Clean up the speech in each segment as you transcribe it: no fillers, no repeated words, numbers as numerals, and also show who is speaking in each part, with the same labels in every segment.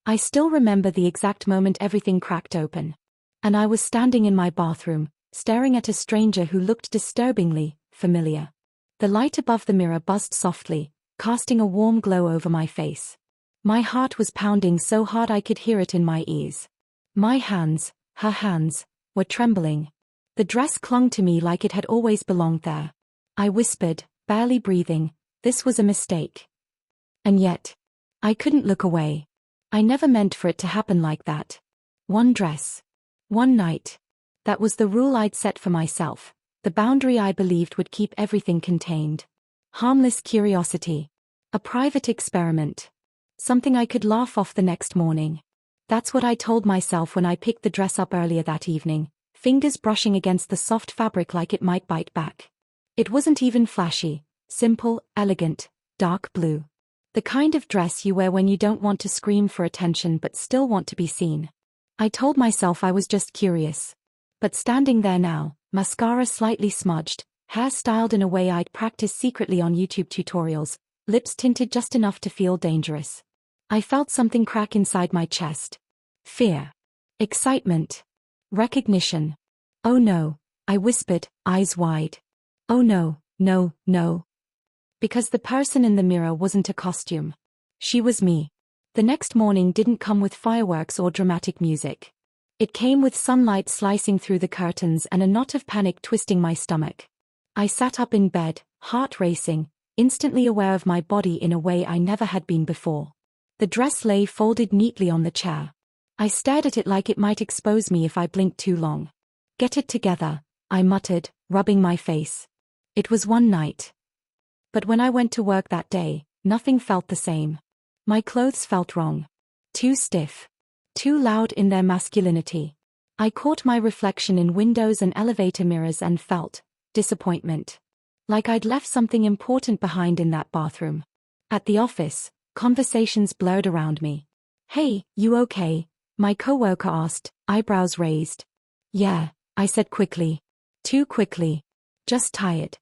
Speaker 1: I still remember the exact moment everything cracked open. And I was standing in my bathroom, staring at a stranger who looked disturbingly familiar. The light above the mirror buzzed softly, casting a warm glow over my face. My heart was pounding so hard I could hear it in my ears. My hands, her hands, were trembling. The dress clung to me like it had always belonged there. I whispered, barely breathing, this was a mistake. And yet, I couldn't look away. I never meant for it to happen like that. One dress. One night. That was the rule I'd set for myself, the boundary I believed would keep everything contained. Harmless curiosity. A private experiment. Something I could laugh off the next morning. That's what I told myself when I picked the dress up earlier that evening, fingers brushing against the soft fabric like it might bite back. It wasn't even flashy, simple, elegant, dark blue. The kind of dress you wear when you don't want to scream for attention but still want to be seen. I told myself I was just curious. But standing there now, mascara slightly smudged, hair styled in a way I'd practiced secretly on YouTube tutorials, lips tinted just enough to feel dangerous. I felt something crack inside my chest. Fear. Excitement. Recognition. Oh no, I whispered, eyes wide. Oh no, no, no. Because the person in the mirror wasn't a costume. She was me. The next morning didn't come with fireworks or dramatic music. It came with sunlight slicing through the curtains and a knot of panic twisting my stomach. I sat up in bed, heart racing, instantly aware of my body in a way I never had been before. The dress lay folded neatly on the chair. I stared at it like it might expose me if I blinked too long. Get it together, I muttered, rubbing my face. It was one night. But when I went to work that day, nothing felt the same. My clothes felt wrong. Too stiff. Too loud in their masculinity. I caught my reflection in windows and elevator mirrors and felt disappointment. Like I'd left something important behind in that bathroom. At the office, conversations blurred around me. Hey, you okay? My coworker asked, eyebrows raised. Yeah, I said quickly. Too quickly. Just tired.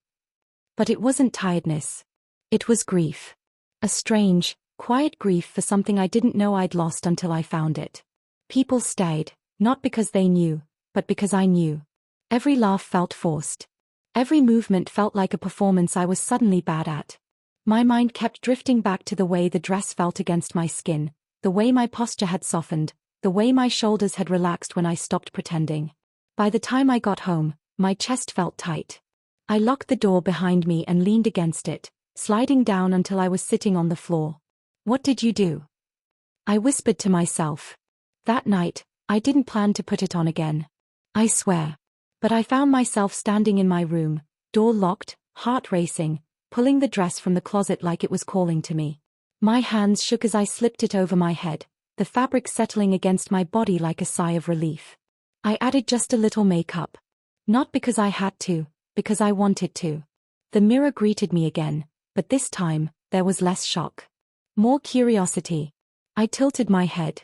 Speaker 1: But it wasn't tiredness. It was grief. A strange, quiet grief for something I didn't know I'd lost until I found it. People stayed, not because they knew, but because I knew. Every laugh felt forced. Every movement felt like a performance I was suddenly bad at. My mind kept drifting back to the way the dress felt against my skin, the way my posture had softened, the way my shoulders had relaxed when I stopped pretending. By the time I got home, my chest felt tight. I locked the door behind me and leaned against it, sliding down until I was sitting on the floor. What did you do? I whispered to myself. That night, I didn't plan to put it on again. I swear. But I found myself standing in my room, door locked, heart racing, pulling the dress from the closet like it was calling to me. My hands shook as I slipped it over my head, the fabric settling against my body like a sigh of relief. I added just a little makeup. Not because I had to, because I wanted to. The mirror greeted me again, but this time, there was less shock. More curiosity. I tilted my head.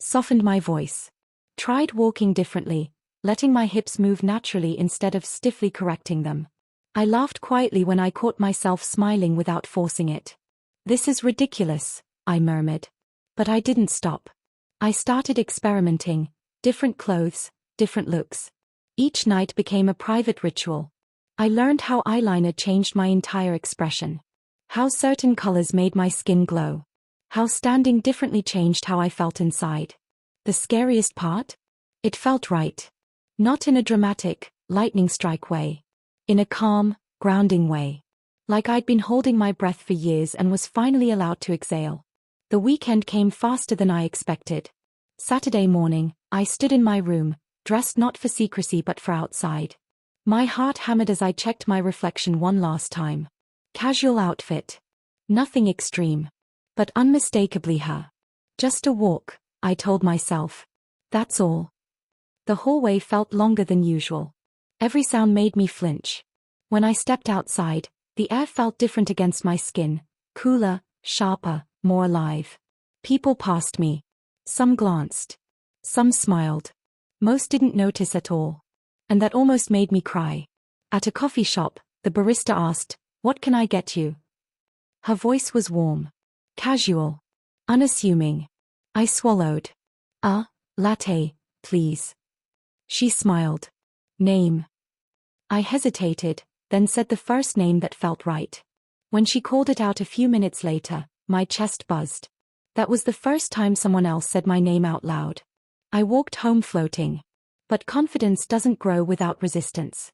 Speaker 1: Softened my voice. Tried walking differently, letting my hips move naturally instead of stiffly correcting them. I laughed quietly when I caught myself smiling without forcing it. This is ridiculous, I murmured. But I didn't stop. I started experimenting, different clothes, different looks. Each night became a private ritual. I learned how eyeliner changed my entire expression. How certain colors made my skin glow. How standing differently changed how I felt inside. The scariest part? It felt right. Not in a dramatic, lightning strike way. In a calm, grounding way. Like I'd been holding my breath for years and was finally allowed to exhale. The weekend came faster than I expected. Saturday morning, I stood in my room, dressed not for secrecy but for outside. My heart hammered as I checked my reflection one last time. Casual outfit. Nothing extreme. But unmistakably her. Just a walk, I told myself. That's all. The hallway felt longer than usual. Every sound made me flinch. When I stepped outside, the air felt different against my skin, cooler, sharper, more alive. People passed me. Some glanced. Some smiled. Most didn't notice at all. And that almost made me cry. At a coffee shop, the barista asked, "What can I get you?" Her voice was warm. Casual. Unassuming. I swallowed. Latte, please. She smiled. Name. I hesitated, then said the first name that felt right. When she called it out a few minutes later, my chest buzzed. That was the first time someone else said my name out loud. I walked home floating. But confidence doesn't grow without resistance.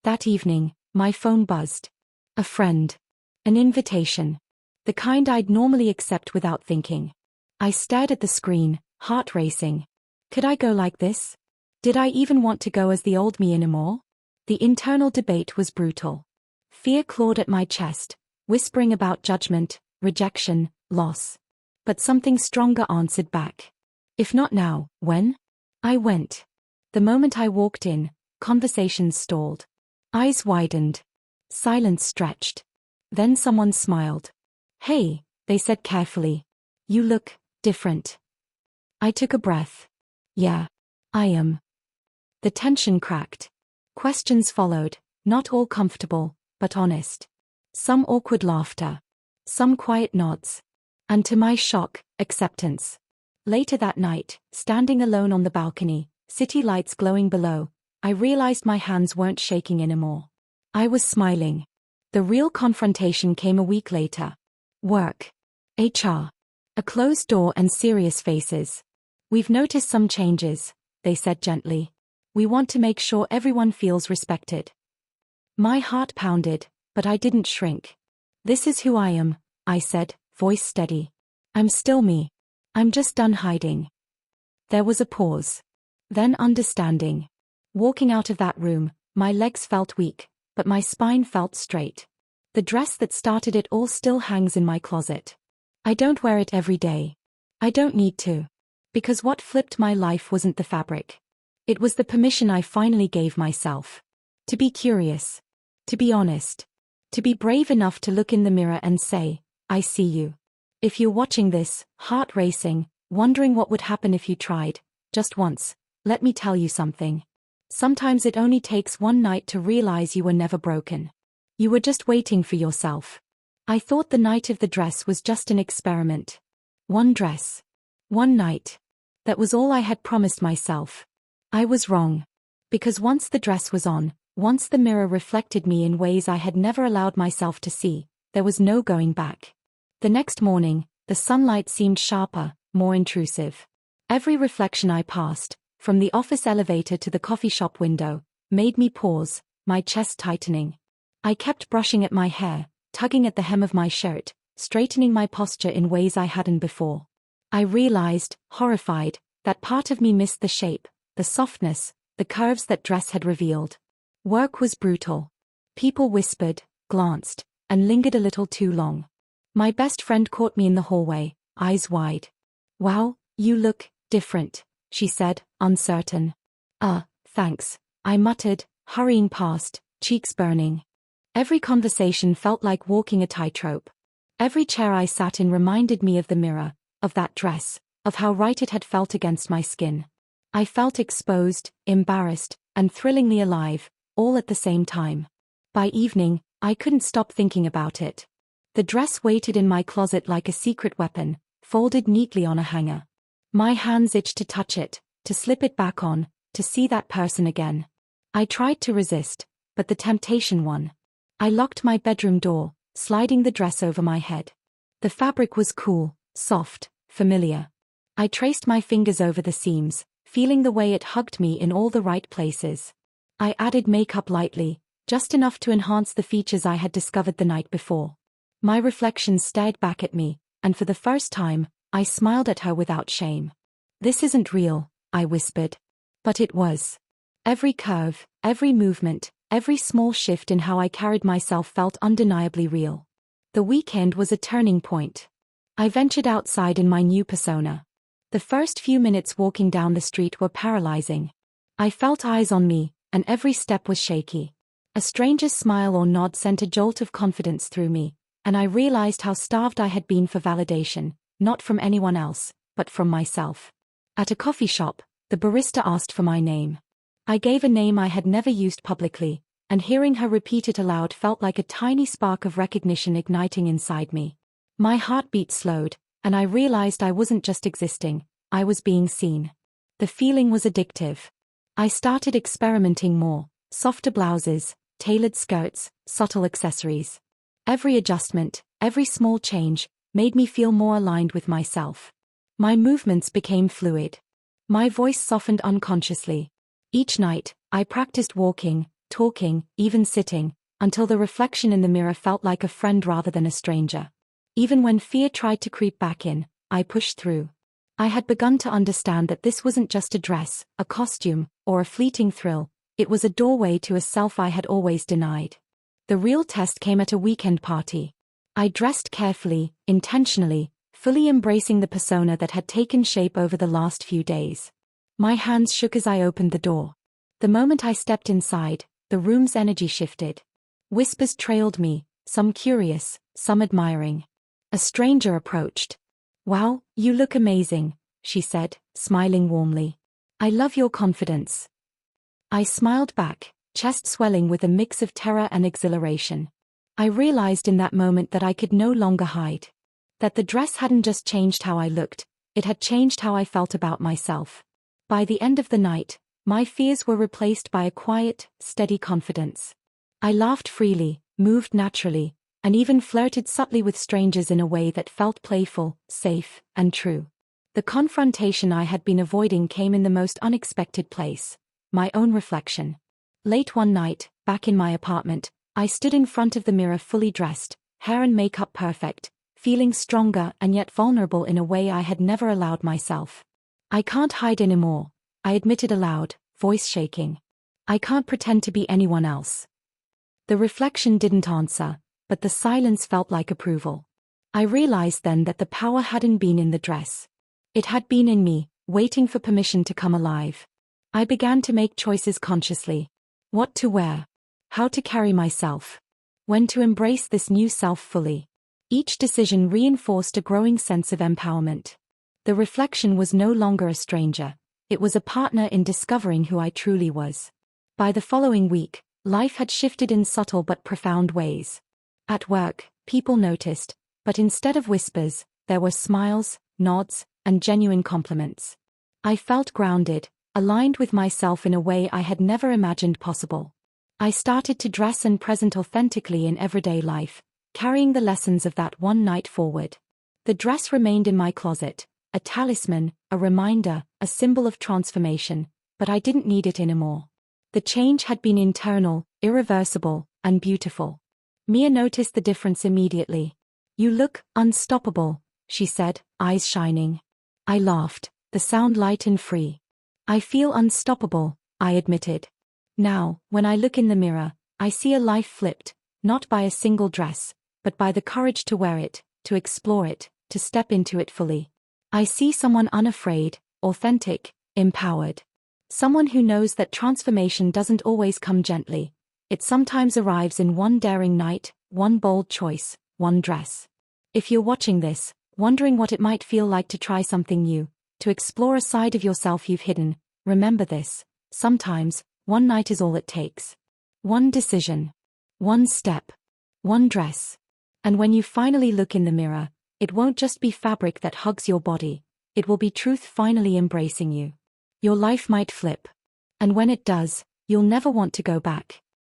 Speaker 1: That evening, my phone buzzed. A friend. An invitation. The kind I'd normally accept without thinking. I stared at the screen, heart racing. Could I go like this? Did I even want to go as the old me anymore? The internal debate was brutal. Fear clawed at my chest, whispering about judgment, rejection, loss. But something stronger answered back. If not now, when? I went. The moment I walked in, conversations stalled. Eyes widened. Silence stretched. Then someone smiled. Hey, they said carefully. You look different. I took a breath. Yeah, I am. The tension cracked. Questions followed, not all comfortable, but honest. Some awkward laughter. Some quiet nods. And to my shock, acceptance. Later that night, standing alone on the balcony, city lights glowing below, I realized my hands weren't shaking anymore. I was smiling. The real confrontation came a week later. Work. HR. A closed door and serious faces. We've noticed some changes, they said gently. We want to make sure everyone feels respected. My heart pounded, but I didn't shrink. This is who I am, I said, voice steady. I'm still me. I'm just done hiding. There was a pause. Then understanding. Walking out of that room, my legs felt weak, but my spine felt straight. The dress that started it all still hangs in my closet. I don't wear it every day. I don't need to. Because what flipped my life wasn't the fabric. It was the permission I finally gave myself. To be curious. To be honest. To be brave enough to look in the mirror and say, I see you. If you're watching this, heart racing, wondering what would happen if you tried, just once, let me tell you something. Sometimes it only takes one night to realize you were never broken. You were just waiting for yourself. I thought the night of the dress was just an experiment. One dress. One night. That was all I had promised myself. I was wrong. Because once the dress was on, once the mirror reflected me in ways I had never allowed myself to see, there was no going back. The next morning, the sunlight seemed sharper, more intrusive. Every reflection I passed, from the office elevator to the coffee shop window, made me pause, my chest tightening. I kept brushing at my hair, tugging at the hem of my shirt, straightening my posture in ways I hadn't before. I realized, horrified, that part of me missed the shape, the softness, the curves that dress had revealed. Work was brutal. People whispered, glanced, and lingered a little too long. My best friend caught me in the hallway, eyes wide. Wow, you look different, she said, uncertain. Thanks, I muttered, hurrying past, cheeks burning. Every conversation felt like walking a tightrope. Every chair I sat in reminded me of the mirror, of that dress, of how right it had felt against my skin. I felt exposed, embarrassed, and thrillingly alive, all at the same time. By evening, I couldn't stop thinking about it. The dress waited in my closet like a secret weapon, folded neatly on a hanger. My hands itched to touch it, to slip it back on, to see that person again. I tried to resist, but the temptation won. I locked my bedroom door, sliding the dress over my head. The fabric was cool, soft, familiar. I traced my fingers over the seams, feeling the way it hugged me in all the right places. I added makeup lightly, just enough to enhance the features I had discovered the night before. My reflection stared back at me, and for the first time, I smiled at her without shame. This isn't real, I whispered. But it was. Every curve, every movement, every small shift in how I carried myself felt undeniably real. The weekend was a turning point. I ventured outside in my new persona. The first few minutes walking down the street were paralyzing. I felt eyes on me, and every step was shaky. A stranger's smile or nod sent a jolt of confidence through me, and I realized how starved I had been for validation, not from anyone else, but from myself. At a coffee shop, the barista asked for my name. I gave a name I had never used publicly, and hearing her repeat it aloud felt like a tiny spark of recognition igniting inside me. My heartbeat slowed, and I realized I wasn't just existing, I was being seen. The feeling was addictive. I started experimenting more: softer blouses, tailored skirts, subtle accessories. Every adjustment, every small change, made me feel more aligned with myself. My movements became fluid. My voice softened unconsciously. Each night, I practiced walking, talking, even sitting, until the reflection in the mirror felt like a friend rather than a stranger. Even when fear tried to creep back in, I pushed through. I had begun to understand that this wasn't just a dress, a costume, or a fleeting thrill. It was a doorway to a self I had always denied. The real test came at a weekend party. I dressed carefully, intentionally, fully embracing the persona that had taken shape over the last few days. My hands shook as I opened the door. The moment I stepped inside, the room's energy shifted. Whispers trailed me, some curious, some admiring. A stranger approached. "Wow, you look amazing," she said, smiling warmly. "I love your confidence." I smiled back, chest swelling with a mix of terror and exhilaration. I realized in that moment that I could no longer hide. That the dress hadn't just changed how I looked, it had changed how I felt about myself. By the end of the night, my fears were replaced by a quiet, steady confidence. I laughed freely, moved naturally, and even flirted subtly with strangers in a way that felt playful, safe, and true. The confrontation I had been avoiding came in the most unexpected place: my own reflection. Late one night, back in my apartment, I stood in front of the mirror fully dressed, hair and makeup perfect, feeling stronger and yet vulnerable in a way I had never allowed myself. "I can't hide anymore," I admitted aloud, voice shaking. "I can't pretend to be anyone else." The reflection didn't answer, but the silence felt like approval. I realized then that the power hadn't been in the dress. It had been in me, waiting for permission to come alive. I began to make choices consciously. What to wear, how to carry myself, when to embrace this new self fully. Each decision reinforced a growing sense of empowerment. The reflection was no longer a stranger, it was a partner in discovering who I truly was. By the following week, life had shifted in subtle but profound ways. At work, people noticed, but instead of whispers, there were smiles, nods, and genuine compliments. I felt grounded, aligned with myself in a way I had never imagined possible. I started to dress and present authentically in everyday life, carrying the lessons of that one night forward. The dress remained in my closet, a talisman, a reminder, a symbol of transformation, but I didn't need it anymore. The change had been internal, irreversible, and beautiful. Mia noticed the difference immediately. "You look unstoppable," she said, eyes shining. I laughed, the sound light and free. "I feel unstoppable," I admitted. "Now, when I look in the mirror, I see a life flipped, not by a single dress, but by the courage to wear it, to explore it, to step into it fully. I see someone unafraid, authentic, empowered. Someone who knows that transformation doesn't always come gently. It sometimes arrives in one daring night, one bold choice, one dress. If you're watching this, wondering what it might feel like to try something new, to explore a side of yourself you've hidden, remember this: sometimes, one night is all it takes. One decision. One step. One dress. And when you finally look in the mirror, it won't just be fabric that hugs your body, it will be truth finally embracing you. Your life might flip. And when it does, you'll never want to go back.